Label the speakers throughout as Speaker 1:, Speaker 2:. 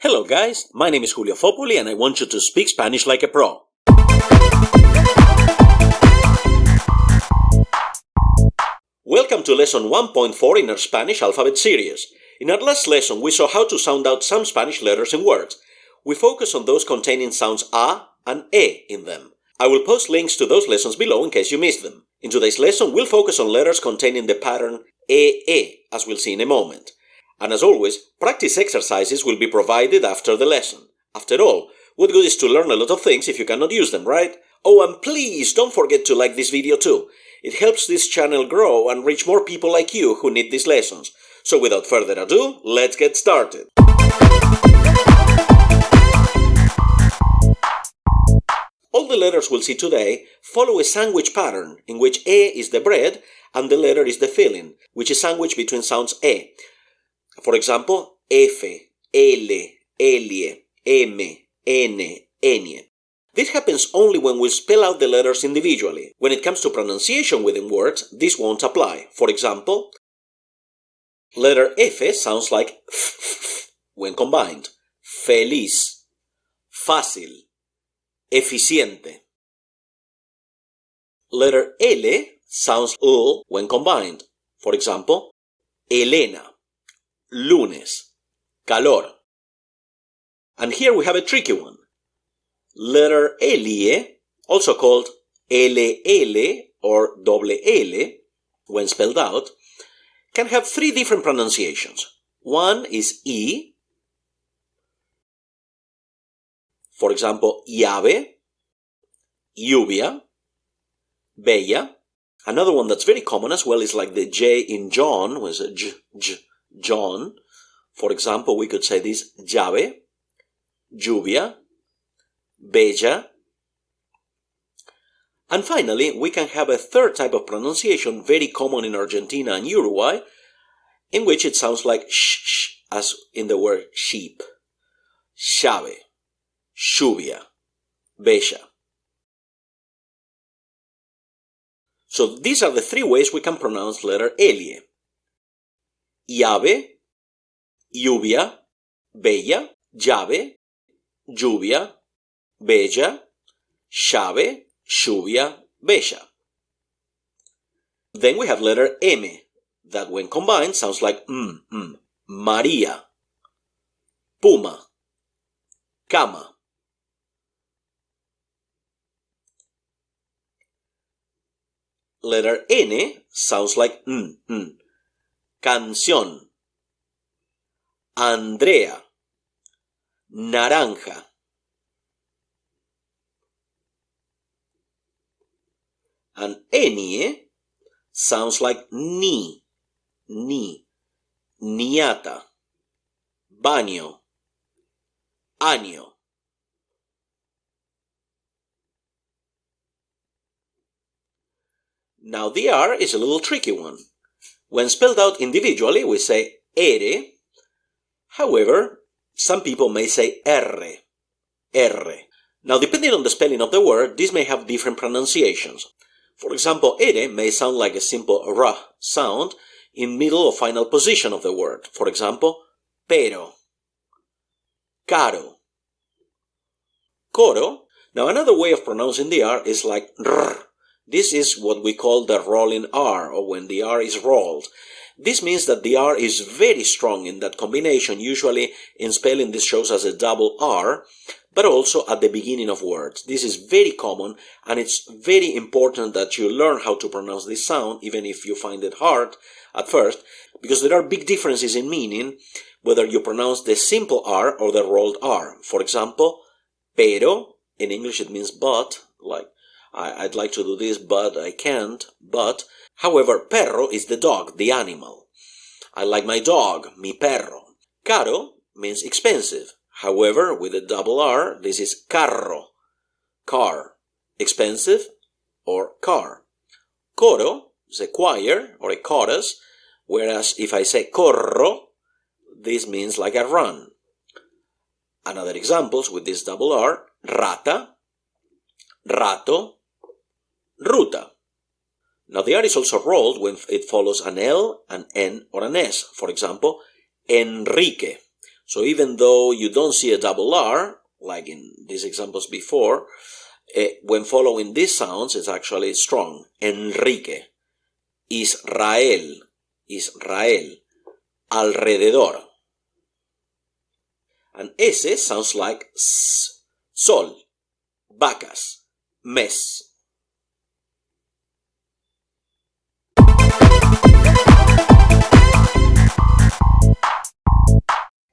Speaker 1: Hello guys, my name is Julio Foppoli and I want you to speak Spanish like a pro. Welcome to lesson 1.4 in our Spanish alphabet series. In our last lesson we saw how to sound out some Spanish letters in words. We focus on those containing sounds A and E in them. I will post links to those lessons below in case you missed them. In today's lesson we'll focus on letters containing the pattern E, as we'll see in a moment. And as always, practice exercises will be provided after the lesson. After all, what good is to learn a lot of things if you cannot use them, right? Oh, and please don't forget to like this video too. It helps this channel grow and reach more people like you who need these lessons. So without further ado, let's get started. All the letters we'll see today follow a sandwich pattern in which E is the bread and the letter is the filling, which is sandwiched between sounds E. For example, F, L, L, M, N, N. This happens only when we spell out the letters individually. When it comes to pronunciation within words, this won't apply. For example, letter F sounds like f when combined. Feliz, fácil, eficiente. Letter L sounds L when combined. For example, Elena, lunes, calor. And here we have a tricky one. Letter L, also called LL or double L, when spelled out, can have three different pronunciations. One is E, for example, llave, lluvia, bella. Another one that's very common as well is like the J in John, was a John. For example, we could say this llave, lluvia, bella. And finally, we can have a third type of pronunciation very common in Argentina and Uruguay, in which it sounds like sh, as in the word sheep. Llave, lluvia, bella. So these are the three ways we can pronounce letter L. Llave, lluvia, bella, llave, lluvia, bella, llave, lluvia, bella. Then we have letter M, that when combined sounds like María, puma, cama. Letter N sounds like canción, Andrea, naranja. And N sounds like ni, niata, baño, año. Now the R is a little tricky one. When spelled out individually, we say ere. However, some people may say R. Now, depending on the spelling of the word, this may have different pronunciations. For example, ere may sound like a simple R sound in middle or final position of the word. For example, pero, caro, coro. Now, another way of pronouncing the R is like R. This is what we call the rolling R, or when the R is rolled. This means that the R is very strong in that combination. Usually in spelling this shows as a double R, but also at the beginning of words. This is very common, and it's very important that you learn how to pronounce this sound, even if you find it hard at first, because there are big differences in meaning, whether you pronounce the simple R or the rolled R. For example, pero, in English it means but, like I'd like to do this, but I can't, but. However, perro is the dog, the animal. I like my dog, mi perro. Caro means expensive. However, with a double R, this is carro, car, expensive, or car. Coro is a choir, or a chorus, whereas if I say corro, this means like a run. Another examples with this double R, rata, rato, ruta. Now the R is also rolled when it follows an L, an N, or an S. For example, Enrique. So even though you don't see a double R, like in these examples before, when following these sounds, it's actually strong. Enrique, Israel, Israel, alrededor. And S sounds like S, sol, vacas, mes.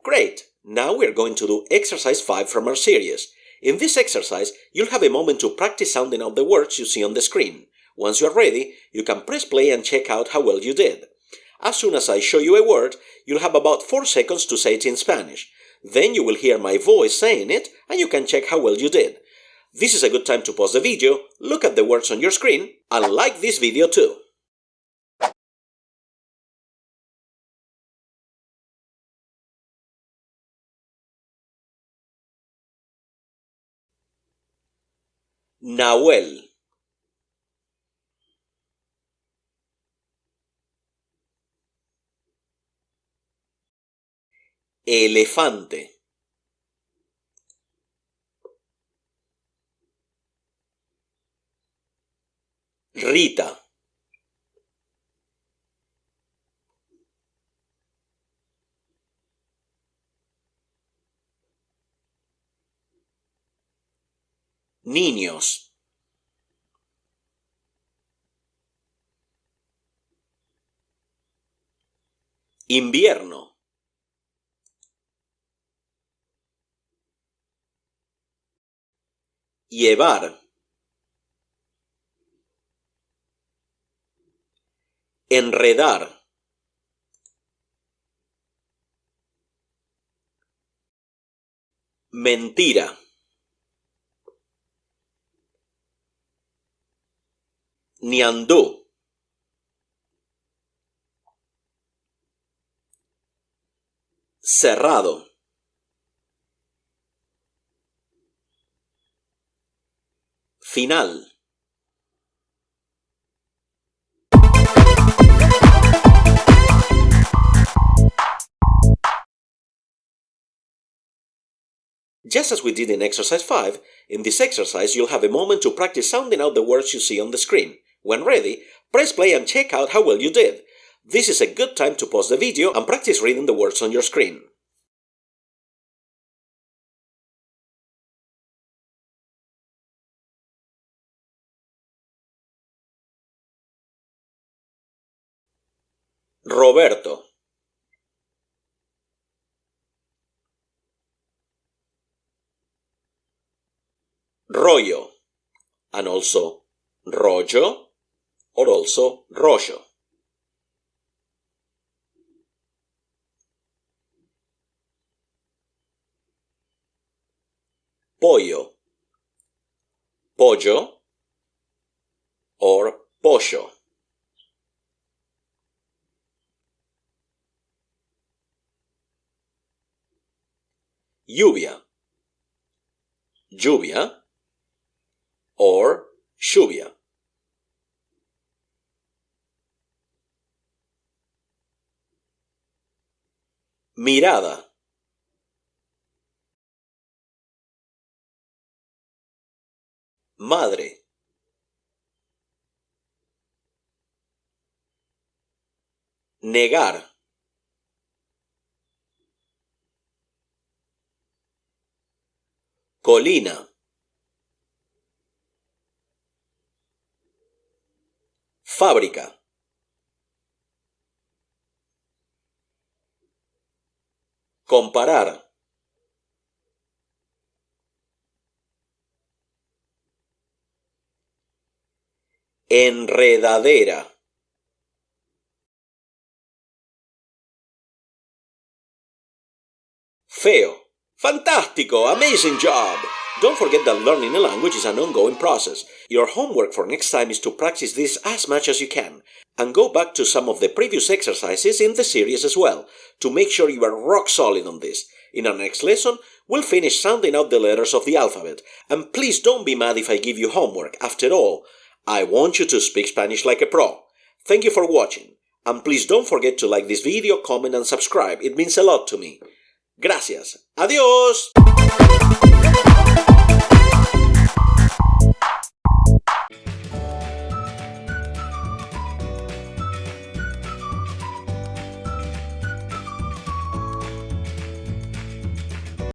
Speaker 1: Great! Now we're going to do exercise 5 from our series. In this exercise, you'll have a moment to practice sounding out the words you see on the screen. Once you're ready, you can press play and check out how well you did. As soon as I show you a word, you'll have about 4 seconds to say it in Spanish. Then you will hear my voice saying it, and you can check how well you did. This is a good time to pause the video, look at the words on your screen, and like this video too. Nahuel, elefante, Rita, niños, invierno, llevar, enredar, mentira, ñandú, cerrado, final. Just as we did in exercise 5, in this exercise you'll have a moment to practice sounding out the words you see on the screen. When ready, press play and check out how well you did. This is a good time to pause the video and practice reading the words on your screen. Roberto, rollo, and also rollo, or also rollo. Pollo, pollo, or pollo. Lluvia, lluvia, or lluvia. Mirada, madre, negar, colina, fábrica, comparar, enredadera, feo. Fantastico! Amazing job! Don't forget that learning a language is an ongoing process. Your homework for next time is to practice this as much as you can, and go back to some of the previous exercises in the series as well, to make sure you are rock solid on this. In our next lesson, we'll finish sounding out the letters of the alphabet, and please don't be mad if I give you homework. After all, I want you to speak Spanish like a pro. Thank you for watching, and please don't forget to like this video, comment and subscribe. It means a lot to me. Gracias. Adiós.